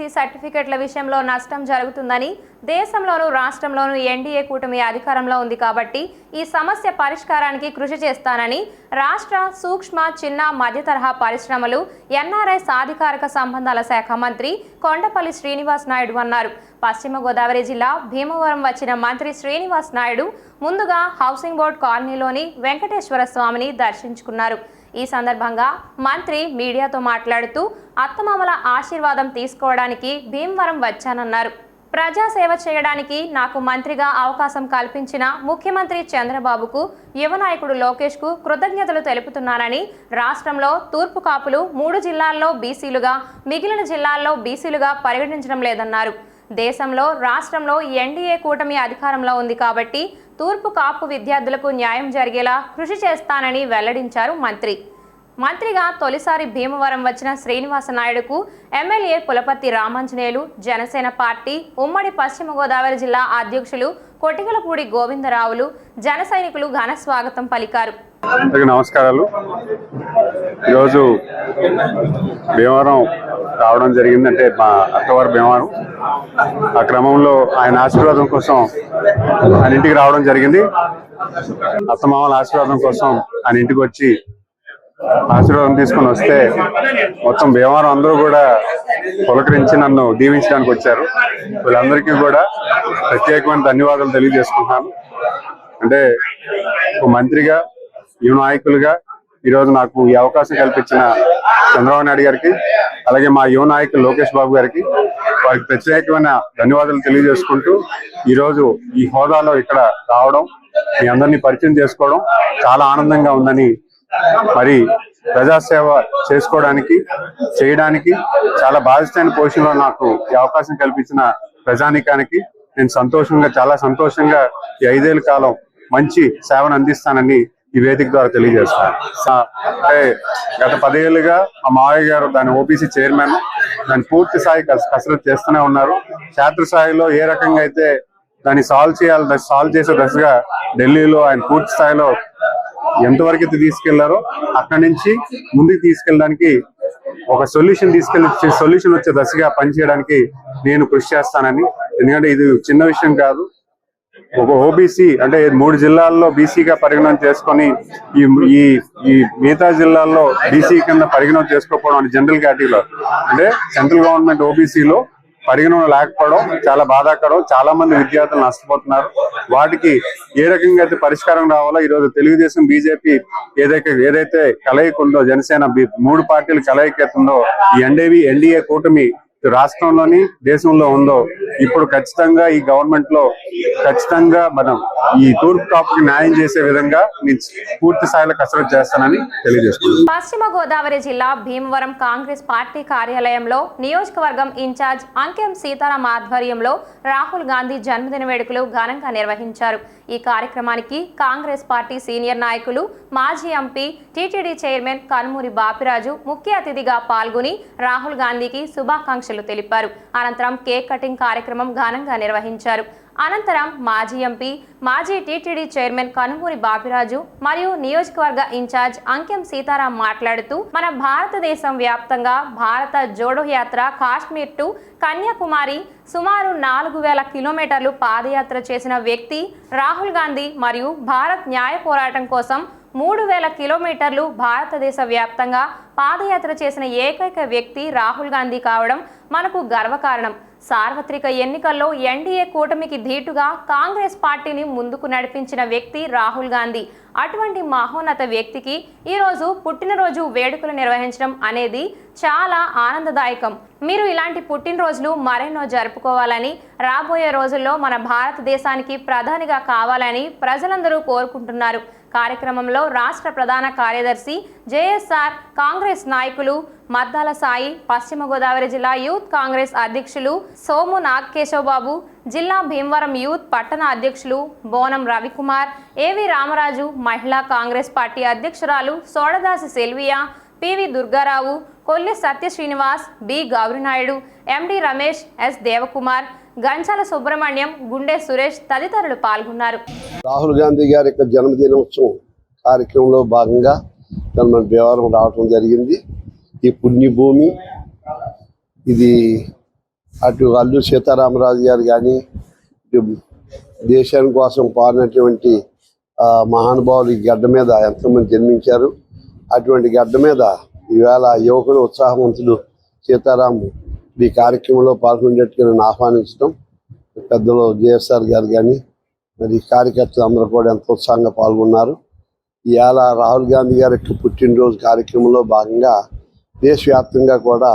OBC సర్టిఫికెట్ల విషయంలో నష్టం జరుగుతుందని, దేశంలోనూ రాష్ట్రంలోనూ ఎన్డీఏ కూటమి అధికారంలో ఉంది కాబట్టి ఈ సమస్య పరిష్కారానికి కృషి చేస్తానని రాష్ట్ర సూక్ష్మ, చిన్న, మధ్య తరహా పరిశ్రమలు, ఎన్ఆర్ఐ సాధికారక సంబంధాల శాఖ మంత్రి కొండపల్లి శ్రీనివాస్ నాయుడు అన్నారు. పశ్చిమ గోదావరి జిల్లా భీమవరం వచ్చిన మంత్రి శ్రీనివాస్ నాయుడు ముందుగా హౌసింగ్ బోర్డు కాలనీలోని వెంకటేశ్వర స్వామిని దర్శించుకున్నారు. ఈ సందర్భంగా మంత్రి మీడియాతో మాట్లాడుతూ అత్తమామల ఆశీర్వాదం తీసుకోవడానికి భీమవరం వచ్చానన్నారు. ప్రజాసేవ చేయడానికి నాకు మంత్రిగా అవకాశం కల్పించిన ముఖ్యమంత్రి చంద్రబాబుకు, యువ నాయకుడు లోకేష్కు కృతజ్ఞతలు తెలుపుతున్నానని, రాష్ట్రంలో తూర్పు కాపులు 3 జిల్లాల్లో బీసీలుగా, మిగిలిన జిల్లాల్లో బీసీలుగా పరిగణించడం లేదన్నారు. దేశంలో రాష్ట్రంలో ఎన్డీఏ కూటమి అధికారంలో ఉంది కాబట్టి తూర్పు కాపు విద్యార్థులకు న్యాయం జరిగేలా కృషి చేస్తానని వెల్లడించారు మంత్రి. మంత్రిగా తొలిసారి భీమవరం వచ్చిన శ్రీనివాస నాయుడుకు ఎమ్మెల్యే పులపర్తి రామాంజనేయులు, జనసేన పార్టీ ఉమ్మడి పశ్చిమ గోదావరి జిల్లా అధ్యక్షులు కొటిగలపూడి గోవిందరావులు, జన సైనికులు ఘన స్వాగతం పలికారు. నమస్కారాలు. ఈరోజు భీమవరం రావడం జరిగిందంటే మా అత్తవారు భీమవరం. ఆ క్రమంలో ఆయన ఆశీర్వాదం కోసం ఆయన ఇంటికి రావడం జరిగింది. అత్తమామల ఆశీర్వాదం కోసం ఆయన ఇంటికి వచ్చి ఆశీర్వాదం తీసుకొని వస్తే మొత్తం భీమవరం అందరూ కూడా పులకరించి నన్ను దీవించడానికి వచ్చారు. వీళ్ళందరికీ కూడా ప్రత్యేకమైన ధన్యవాదాలు తెలియజేసుకుంటున్నాను. అంటే ఒక మంత్రిగా, యువ నాయకులుగా ఈరోజు నాకు ఈ అవకాశం కల్పించిన చంద్రబాబు నాయుడు గారికి, అలాగే మా యువ నాయకులు లోకేష్ బాబు గారికి, వారికి ప్రత్యేకమైన ధన్యవాదాలు తెలియజేసుకుంటూ ఈరోజు ఈ హోదాలో ఇక్కడ రావడం, మీ అందరినీ పరిచయం చేసుకోవడం చాలా ఆనందంగా ఉందని, మరి ప్రజాసేవ చేసుకోవడానికి, చేయడానికి చాలా బాధ్యతైన పొజిషన్లో నాకు ఈ అవకాశం కల్పించిన ప్రజానీకానికి నేను చాలా సంతోషంగా ఈ 5 ఏళ్ల కాలం మంచి సేవను అందిస్తానని ఈ వేదిక ద్వారా తెలియజేస్తాను. అంటే గత 10 ఏళ్ళుగా మా మావయ్య గారు దాని ఓబీసీ చైర్మన్, దాన్ని పూర్తి స్థాయి కసరత్తు చేస్తూనే ఉన్నారు. క్షేత్రస్థాయిలో ఏ రకంగా అయితే దాన్ని సాల్వ్ చేసే దశగా ఢిల్లీలో ఆయన పూర్తి స్థాయిలో ఎంతవరకు అయితే తీసుకెళ్లారో అక్కడి నుంచి ముందుకు తీసుకెళ్ళడానికి, ఒక సొల్యూషన్ వచ్చే దశగా పనిచేయడానికి నేను కృషి చేస్తానని. ఎందుకంటే ఇది చిన్న విషయం కాదు. ఒక ఓబీసీ అంటే 3 జిల్లాల్లో బీసీగా పరిగణన చేసుకొని ఈ మిగతా జిల్లాల్లో బీసీ కింద పరిగణన చేసుకోకపోవడం అంటే జనరల్ కేటగిరీలో, అంటే సెంట్రల్ గవర్నమెంట్ ఓబీసీలో పరిగణన లేకపోవడం చాలా బాధాకరం. చాలా మంది విద్యార్థులు నష్టపోతున్నారు. వాటికి ఏ రకంగా అయితే పరిష్కారం రావాలో ఈరోజు తెలుగుదేశం, బీజేపీ ఏదైతే కలయిక ఉందో, జనసేన 3 పార్టీల కలయిక ఉందో, ఈ ఎన్డీఏ కూటమి రాష్ట్రంలోని దేశంలో ఉందో, ఇప్పుడు ఖచ్చితంగా ఈ గవర్నమెంట్ లో ఖచ్చితంగా మనం ఈ తూర్పు కాపుకి న్యాయం చేసే విధంగా నేను పూర్తి స్థాయిలో కసరత్తు చేస్తానని తెలియజేస్తున్నాను. పశ్చిమ గోదావరి జిల్లా భీమవరం కాంగ్రెస్ పార్టీ కార్యాలయంలో నియోజకవర్గం ఇన్ఛార్జ్ అంకెం సీతారాం ఆధ్వర్యంలో రాహుల్ గాంధీ జన్మదిన వేడుకలు ఘనంగా నిర్వహించారు. ఈ కార్యక్రమానికి కాంగ్రెస్ పార్టీ సీనియర్ నాయకులు, మాజీ MP, TTD chairman Kanumuri Bapiraju ముఖ్య అతిథిగా పాల్గొని రాహుల్ గాంధీకి శుభాకాంక్షలు తెలిపారు. అనంతరం కేక్ కటింగ్ కార్యక్రమం ఘనంగా నిర్వహించారు. అనంతరం మాజీ ఎంపీ, మాజీ టీటీడీ చైర్మన్ కనుమూరి బాపిరాజు మరియు నియోజకవర్గ ఇన్ఛార్జ్ అంకెం సీతారాం మాట్లాడుతూ, మన భారతదేశం వ్యాప్తంగా భారత జోడో యాత్ర కాశ్మీర్ టు కన్యాకుమారి సుమారు 4000 కిలోమీటర్లు పాదయాత్ర చేసిన వ్యక్తి రాహుల్ గాంధీ మరియు భారత్ న్యాయ పోరాటం కోసం 3000 కిలోమీటర్లు భారతదేశ వ్యాప్తంగా పాదయాత్ర చేసిన ఏకైక వ్యక్తి రాహుల్ గాంధీ కావడం మనకు గర్వకారణం. సార్వత్రిక ఎన్నికల్లో ఎన్డీఏ కూటమికి ధీటుగా కాంగ్రెస్ పార్టీని ముందుకు నడిపించిన వ్యక్తి రాహుల్ గాంధీ. అటువంటి మహోన్నత వ్యక్తికి ఈరోజు పుట్టినరోజు వేడుకలు నిర్వహించడం అనేది చాలా ఆనందదాయకం. మీరు ఇలాంటి పుట్టినరోజులు మరెన్నో జరుపుకోవాలని, రాబోయే రోజుల్లో మన భారతదేశానికి ప్రధానిగా కావాలని ప్రజలందరూ కోరుకుంటున్నారు. కార్యక్రమంలో రాష్ట్ర ప్రధాన కార్యదర్శి జేఎస్ఆర్, కాంగ్రెస్ నాయకులు మద్దాల సాయి, పశ్చిమ గోదావరి జిల్లా యూత్ కాంగ్రెస్ అధ్యక్షులు సోము నాగకేశవబాబు, జిల్లా భీమవరం యూత్ పట్టణ అధ్యక్షులు బోనం రవికుమార్, ఏవి రామరాజు, మహిళా కాంగ్రెస్ పార్టీ అధ్యక్షురాలు సోడదాసి సెల్వియా, పివి దుర్గారావు, కొల్లి సత్య శ్రీనివాస్, బి గౌరినాయుడు, ఎండి రమేష్, ఎస్ దేవకుమార్, గంచాల సుబ్రహ్మణ్యం, గుండె సురేష్ తదితరులు పాల్గొన్నారు. రాహుల్ గాంధీ గారి యొక్క జన్మదినోత్సవం కార్యక్రమంలో భాగంగా మన భీమవరం రావడం జరిగింది. ఈ పుణ్యభూమి, ఇది అటు అల్లూరి సీతారామరాజు గారు కానీ, ఇటు దేశం కోసం పారినటువంటి మహానుభావులు ఈ గడ్డ మీద ఎంతోమంది జన్మించారు. అటువంటి గడ్డ మీద ఈవేళ యువకుడు ఉత్సాహవంతుడు సీతారాం ఈ కార్యక్రమంలో పాల్గొనేట్టుగా నన్ను ఆహ్వానించడం, పెద్దలు జేఎస్ఆర్ గారు కానీ మరి కార్యకర్తలు అందరూ కూడా ఎంతో ఉత్సాహంగా పాల్గొన్నారు. ఇవాళ రాహుల్ గాంధీ గారి పుట్టినరోజు కార్యక్రమంలో భాగంగా దేశవ్యాప్తంగా కూడా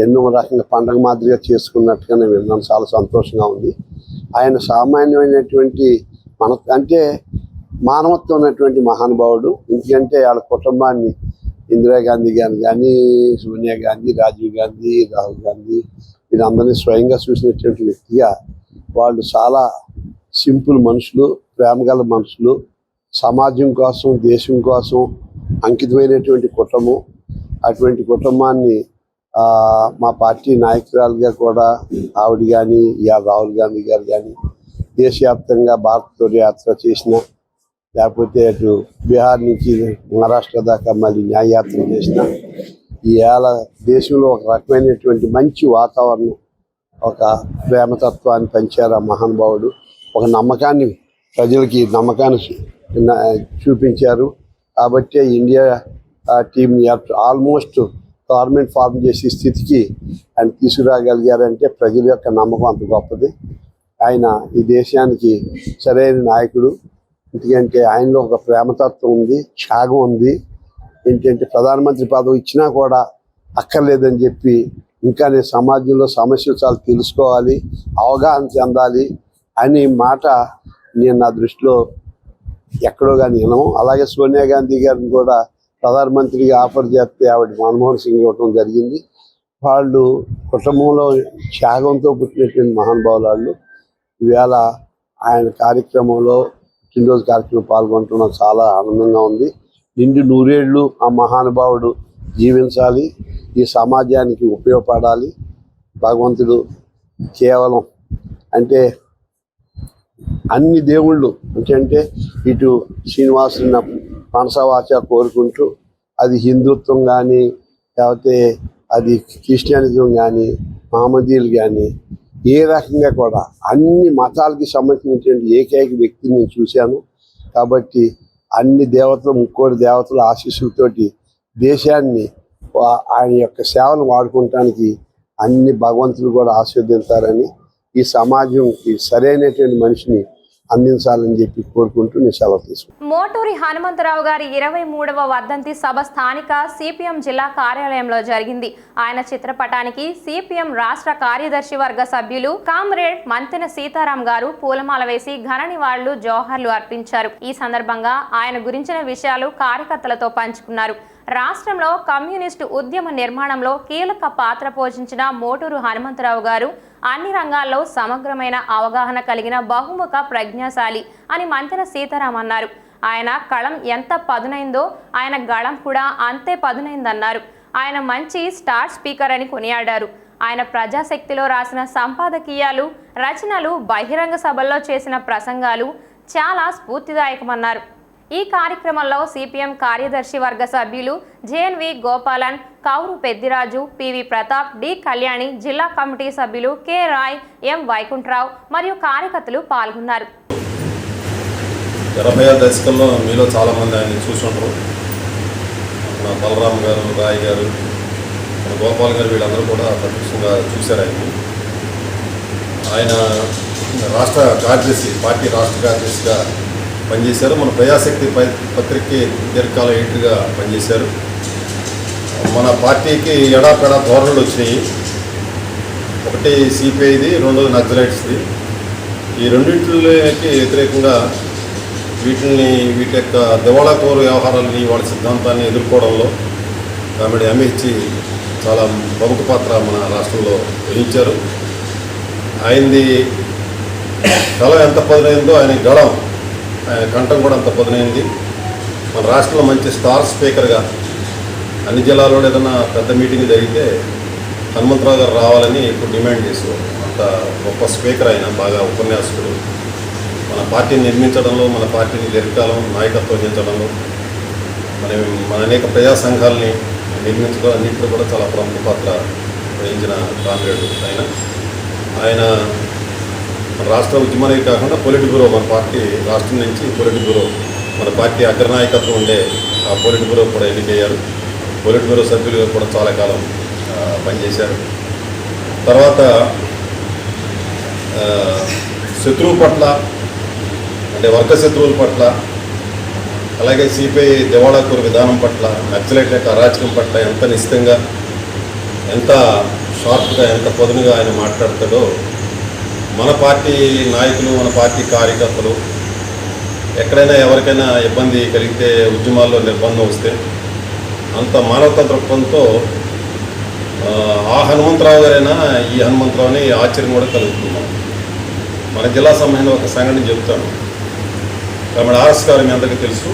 ఎన్నో రకంగా పండగ మాదిరిగా చేసుకున్నట్టుగా నేను విన్నాను. చాలా సంతోషంగా ఉంది. ఆయన సామాన్యమైనటువంటి అంటే మానవత్వం ఉన్నటువంటి మహానుభావుడు. ఎందుకంటే వాళ్ళ కుటుంబాన్ని ఇందిరాగాంధీ గారు కానీ, సోనియా గాంధీ, రాజీవ్ గాంధీ, రాహుల్ గాంధీ వీరందరినీ స్వయంగా చూసినటువంటి వ్యక్తిగా వాళ్ళు చాలా సింపుల్ మనుషులు, ప్రేమగల మనుషులు, సమాజం కోసం దేశం కోసం అంకితమైనటువంటి కుటుంబం. అటువంటి కుటుంబాన్ని మా పార్టీ నాయకురాలుగా కూడా ఆవిడ కానీ, రాహుల్ గాంధీ గారు కానీ దేశవ్యాప్తంగా భారత్ యాత్ర చేసిన, లేకపోతే అటు బీహార్ నుంచి మహారాష్ట్ర దాకా మళ్ళీ న్యాయయాత్ర చేసిన, ఇవాళ దేశంలో ఒక రకమైనటువంటి మంచి వాతావరణం, ఒక ప్రేమతత్వాన్ని పంచారు ఆ మహానుభావుడు. ఒక నమ్మకాన్ని ప్రజలకి చూపించారు. కాబట్టి ఇండియా టీంని ఆల్మోస్ట్ గవర్నమెంట్ ఫార్మ్ చేసే స్థితికి ఆయన తీసుకురాగలిగారంటే ప్రజల యొక్క నమ్మకం అంత గొప్పది. ఆయన ఈ దేశానికి సరైన నాయకుడు. ఎందుకంటే ఆయనలో ఒక ప్రేమతత్వం ఉంది, త్యాగం ఉంది. ఏంటంటే ప్రధానమంత్రి పదవి ఇచ్చినా కూడా అక్కర్లేదని చెప్పి ఇంకా నేను సమాజంలో సమస్యలు చాలా తెలుసుకోవాలి, అవగాహన చెందాలి అనే మాట నేను నా దృష్టిలో ఎక్కడో కానీ వినము. అలాగే సోనియా గాంధీ గారిని కూడా ప్రధానమంత్రిగా ఆఫర్ చేస్తే ఆవిడ మన్మోహన్ సింగ్ ఇవ్వటం జరిగింది. వాళ్ళు కుటుంబంలో త్యాగంతో పుట్టినటువంటి మహానుభావులు వాళ్ళు. ఈవేళ ఆయన కార్యక్రమంలో పుట్టినరోజు కార్యక్రమం పాల్గొనడం చాలా ఆనందంగా ఉంది. నిండు నూరేళ్లు ఆ మహానుభావుడు జీవించాలి, ఈ సమాజానికి ఉపయోగపడాలి. భగవంతుడు కేవలం అంటే అన్ని దేవుళ్ళు అంటే ఇటు శ్రీనివాసుని మనసవాచ కోరుకుంటూ, అది హిందుత్వం కానీ, లేకపోతే అది క్రిస్టియానిజం కానీ, మహమ్మదీయులు కానీ, ఏ రకంగా కూడా అన్ని మతాలకి సంబంధించినటువంటి ఏకైక వ్యక్తిని నేను చూశాను. కాబట్టి అన్ని దేవతలు, ముక్కోటి దేవతల ఆశీస్సులతోటి దేశాన్ని ఆయన యొక్క సేవను వాడుకోవటానికి అన్ని భగవంతులు కూడా ఆశీర్వదించారని, ఈ సమాజంకి సరైనటువంటి మనిషిని అందించాలని చెప్పి కోరుకుంటూ నేను సెలవు తీసుకున్నాను. మోటూరి హనుమంతరావు గారి 23వ వర్ధంతి సభ స్థానిక సిపిఎం జిల్లా కార్యాలయంలో జరిగింది. ఆయన చిత్రపటానికి సిపిఎం రాష్ట్ర కార్యదర్శి వర్గ సభ్యులు కామ్రేడ్ మంతెన సీతారాం గారు పూలమాల వేసి ఘన నివాళులు, జోహర్లు అర్పించారు. ఈ సందర్భంగా ఆయన గురించిన విషయాలు కార్యకర్తలతో పంచుకున్నారు. రాష్ట్రంలో కమ్యూనిస్టు ఉద్యమ నిర్మాణంలో కీలక పాత్ర పోషించిన మోటూరు హనుమంతరావు గారు అన్ని రంగాల్లో సమగ్రమైన అవగాహన కలిగిన బహుముఖ ప్రజ్ఞాశాలి అని మంతెన సీతారాం అన్నారు. ఆయన కళం ఎంత పదునైందో ఆయన గళం కూడా అంతే పదునైందన్నారు. ఆయన మంచి స్టార్ స్పీకర్ అని కొనియాడారు. ఆయన ప్రజాశక్తిలో రాసిన సంపాదకీయాలు, రచనలు, బహిరంగ సభల్లో చేసిన ప్రసంగాలు చాలా స్ఫూర్తిదాయకమన్నారు. ఈ కార్యక్రమంలో సిపిఎం కార్యదర్శి వర్గ సభ్యులు జేఎన్వి గోపాలన్, కౌరు పెద్దిరాజు, పివి ప్రతాప్, డి కళ్యాణి, జిల్లా కమిటీ సభ్యులు కె రాయ్, ఎం వైకుంఠరావు మరియు కార్యకర్తలు పాల్గొన్నారు. 80వ దశకంలో మీలో చాలామంది ఆయన చూసుంటారు. మన బలరాం గారు, రాయ్ గారు, మన గోపాల్ గారు వీళ్ళందరూ కూడా ప్రత్యక్షంగా చూశారు ఆయన రాష్ట్ర కార్యదర్శి, పార్టీ రాష్ట్ర కార్యదర్శిగా పనిచేశారు. మన ప్రజాశక్తి పత్రికకి దీర్ఘకాల ఎడిటర్గా పనిచేశారు. మన పార్టీకి ఎడాపెడా ధోరణులు వచ్చినాయి. ఒకటి సిపిఐది, రెండోది నక్సలైట్స్ది. ఈ రెండింటికి వ్యతిరేకంగా వీటి యొక్క దివాళాకోరు వ్యవహారాలని, వాళ్ళ సిద్ధాంతాన్ని ఎదుర్కోవడంలో కామెడీ అమిర్చి చాలా ప్రముఖ పాత్ర మన రాష్ట్రంలో వహించారు. ఆయనది గళం ఎంత పదునైందో ఆయన గళం, ఆయన కంఠం కూడా అంత పదునైంది. మన రాష్ట్రంలో మంచి స్టార్ స్పీకర్గా అన్ని జిల్లాల్లో ఏదైనా పెద్ద మీటింగ్ జరిగితే హనుమంతరావు గారు రావాలని ఇప్పుడు డిమాండ్ చేసేవారు. అంత గొప్ప స్పీకర్ ఆయన, బాగా ఉపన్యాసకుడు. మన పార్టీని నిర్మించడంలో, మన పార్టీని దీర్ఘకాలం నాయకత్వం వహించడంలో, మన అనేక ప్రజా సంఘాలని నిర్మించడం అన్నింటిలో కూడా చాలా ప్రముఖ పాత్ర వహించిన కామ్రేడ్ ఆయన. ఆయన రాష్ట్ర ఉద్యమానికి కాకుండా పొలిట్ బ్యూరో, మన పార్టీ రాష్ట్రం నుంచి పొలిట్ బ్యూరో, మన పార్టీ అగ్రనాయకత్వం ఉండే ఆ పొలిట్ బ్యూరో కూడా ఎన్నికయ్యారు. పొలిట్ బ్యూరో సభ్యులుగా కూడా చాలా కాలం పనిచేశారు. తర్వాత శత్రువు పట్ల, అంటే వర్గ శత్రువుల పట్ల, అలాగే సిపిఐ దివాళాకూరు విధానం పట్ల, నక్సలైట్ యొక్క అరాచకం పట్ల ఎంత నిశ్చితంగా, ఎంత షార్ప్గా, ఎంత పొదునుగా ఆయన మాట్లాడతాడో మన పార్టీ నాయకులు, మన పార్టీ కార్యకర్తలు ఎక్కడైనా ఎవరికైనా ఇబ్బంది కలిగితే, ఉద్యమాల్లో నిర్బంధం వస్తే అంత మానవతా దృక్పథంతో ఆ హనుమంతరావు గారైనా ఈ హనుమంతరావుని ఆశ్చర్యం కూడా కలుగుతున్నాం. మన జిల్లా సంబంధించిన ఒక సంఘటన చెప్తాను. ఆర్ఎస్ గారు మీ అందరికీ తెలుసు.